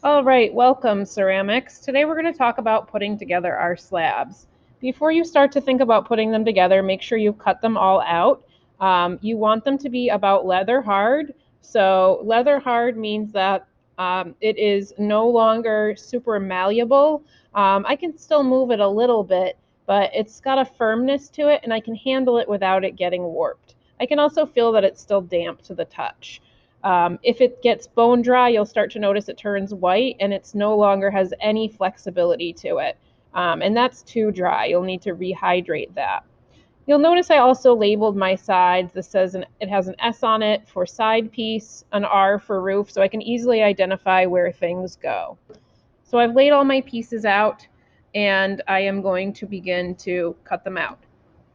All right, welcome ceramics. Today we're going to talk about putting together our slabs. Before you start to think about putting them together, make sure you cut them all out. You want them to be about leather hard. So leather hard means that it is no longer super malleable. I can still move it a little bit, but it's got a firmness to it and I can handle it without it getting warped. I can also feel that it's still damp to the touch. If it gets bone dry, you'll start to notice it turns white and it's no longer has any flexibility to it. And that's too dry. You'll need to rehydrate that. You'll notice I also labeled my sides. This says it has an S on it for side piece, an R for roof, so I can easily identify where things go. So I've laid all my pieces out and I am going to begin to cut them out.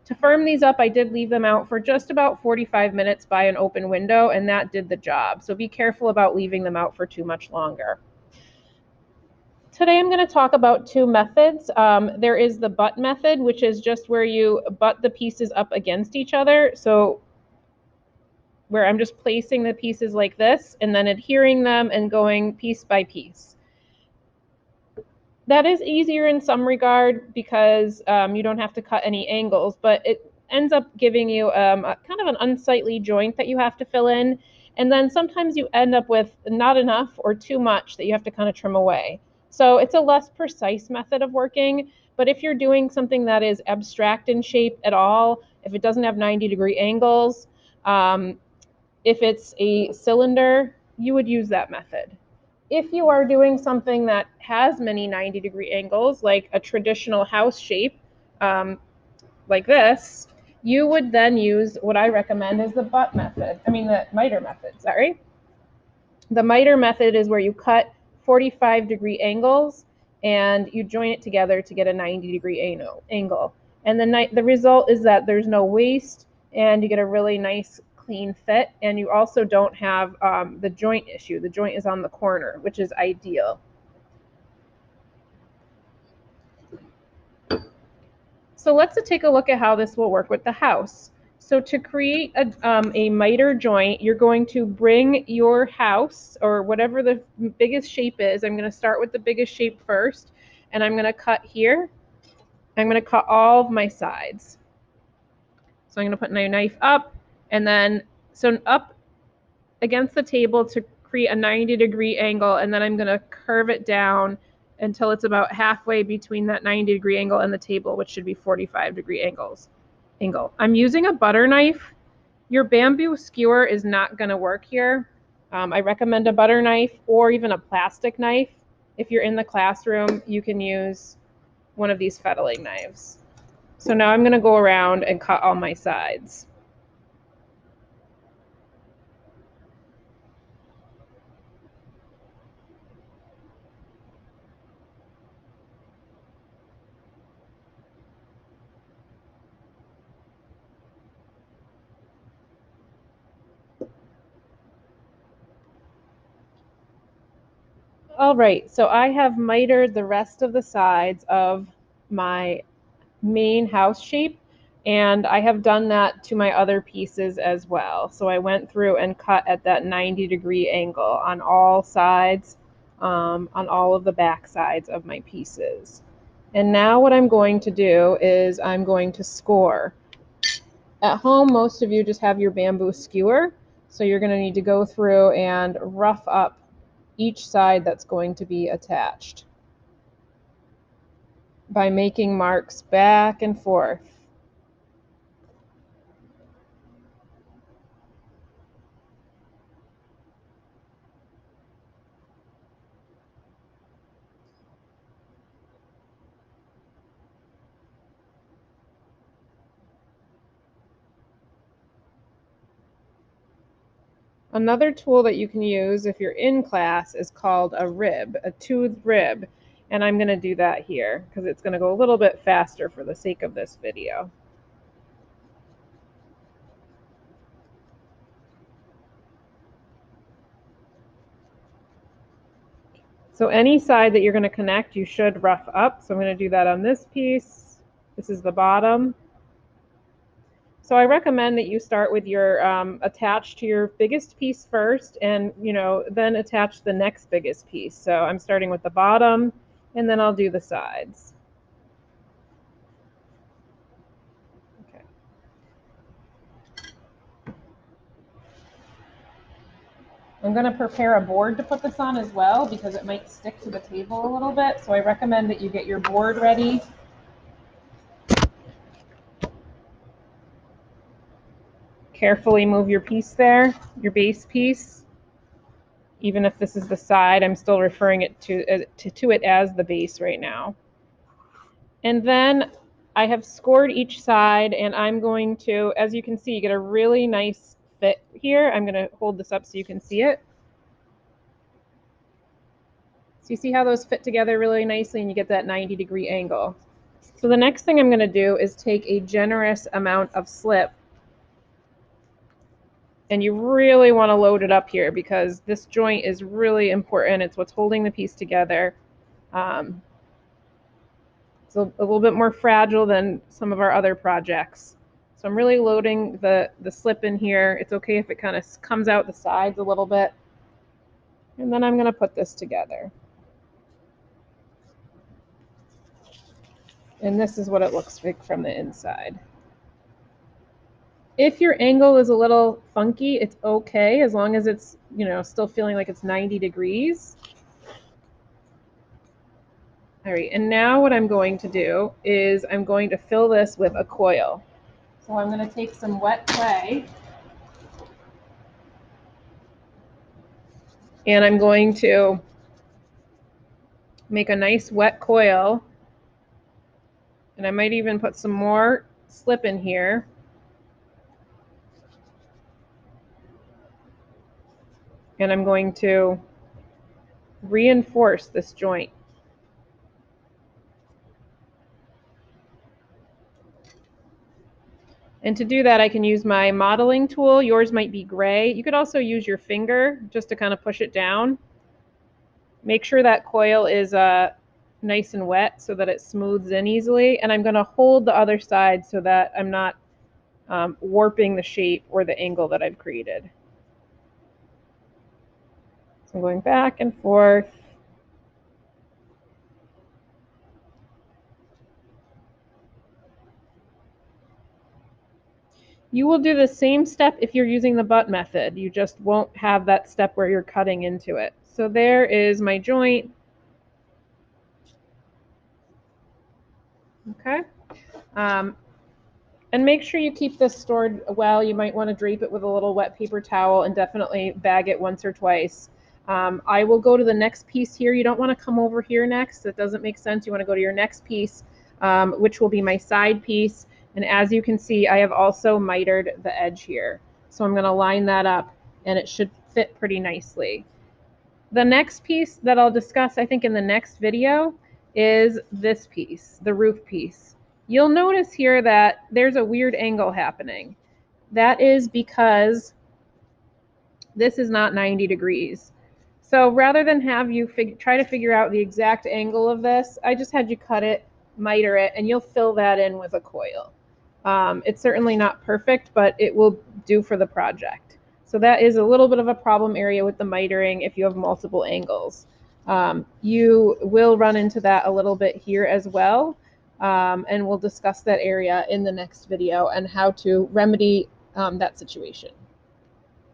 To firm these up, I did leave them out for just about 45 minutes by an open window, and that did the job. So be careful about leaving them out for too much longer. Today I'm going to talk about two methods. There is the butt method, which is just where you butt the pieces up against each other. So where I'm just placing the pieces like this and then adhering them and going piece by piece. That is easier in some regard because you don't have to cut any angles, but it ends up giving you kind of an unsightly joint that you have to fill in. And then sometimes you end up with not enough or too much that you have to kind of trim away. So it's a less precise method of working, but if you're doing something that is abstract in shape at all, if it doesn't have 90-degree angles, if it's a cylinder, you would use that method. If you are doing something that has many 90-degree angles, like a traditional house shape, like this, you would then use what I recommend is the the miter method, sorry. The miter method is where you cut 45-degree angles and you join it together to get a 90-degree angle. And the result is that there's no waste and you get a really nice clean fit, and you also don't have the joint issue. The joint is on the corner, which is ideal. So let's take a look at how this will work with the house. So to create a miter joint, you're going to bring your house, or whatever the biggest shape is. I'm going to start with the biggest shape first, and I'm going to cut here. I'm going to cut all of my sides. So I'm going to put my knife up, and then so up against the table to create a 90-degree angle, and then I'm going to curve it down until it's about halfway between that 90-degree angle and the table, which should be 45-degree angle. I'm using a butter knife. Your bamboo skewer is not going to work here. I recommend a butter knife or even a plastic knife. If you're in the classroom, you can use one of these fettling knives. So now I'm going to go around and cut all my sides. All right, so I have mitered the rest of the sides of my main house shape, and I have done that to my other pieces as well. So I went through and cut at that 90-degree angle on all sides, on all of the back sides of my pieces. And now what I'm going to do is I'm going to score. At home, most of you just have your bamboo skewer, so you're going to need to go through and rough up each side that's going to be attached by making marks back and forth. Another tool that you can use if you're in class is called a rib, a toothed rib. And I'm going to do that here because it's going to go a little bit faster for the sake of this video. So any side that you're going to connect, you should rough up. So I'm going to do that on this piece. This is the bottom. So I recommend that you start with your attach to your biggest piece first, and then attach the next biggest piece. So I'm starting with the bottom, and then I'll do the sides. Okay. I'm going to prepare a board to put this on as well because it might stick to the table a little bit. So I recommend that you get your board ready. Carefully move your piece there, your base piece. Even if this is the side, I'm still referring it to it as the base right now. And then I have scored each side, and I'm going to, as you can see, you get a really nice fit here. I'm going to hold this up so you can see it. So you see how those fit together really nicely, and you get that 90-degree angle. So the next thing I'm going to do is take a generous amount of slip, and you really want to load it up here because this joint is really important. It's what's holding the piece together. It's a little bit more fragile than some of our other projects. So I'm really loading the slip in here. It's okay if it kind of comes out the sides a little bit. And then I'm going to put this together. And this is what it looks like from the inside. If your angle is a little funky, it's okay as long as it's, still feeling like it's 90 degrees. All right, and now what I'm going to do is I'm going to fill this with a coil. So I'm going to take some wet clay, and I'm going to make a nice wet coil, and I might even put some more slip in here. And I'm going to reinforce this joint. And to do that, I can use my modeling tool. Yours might be gray. You could also use your finger just to kind of push it down. Make sure that coil is nice and wet so that it smooths in easily. And I'm going to hold the other side so that I'm not warping the shape or the angle that I've created. So I'm going back and forth. You will do the same step if you're using the butt method. You just won't have that step where you're cutting into it. So there is my joint. Okay. And make sure you keep this stored well. You might want to drape it with a little wet paper towel and definitely bag it once or twice. I will go to the next piece here. You don't want to come over here next. That doesn't make sense. You want to go to your next piece, which will be my side piece. And as you can see, I have also mitered the edge here. So I'm going to line that up, and it should fit pretty nicely. The next piece that I'll discuss, I think, in the next video is this piece, the roof piece. You'll notice here that there's a weird angle happening. That is because this is not 90 degrees. So rather than have you try to figure out the exact angle of this, I just had you cut it, miter it, and you'll fill that in with a coil. It's certainly not perfect, but it will do for the project. So that is a little bit of a problem area with the mitering if you have multiple angles. You will run into that a little bit here as well, and we'll discuss that area in the next video and how to remedy that situation.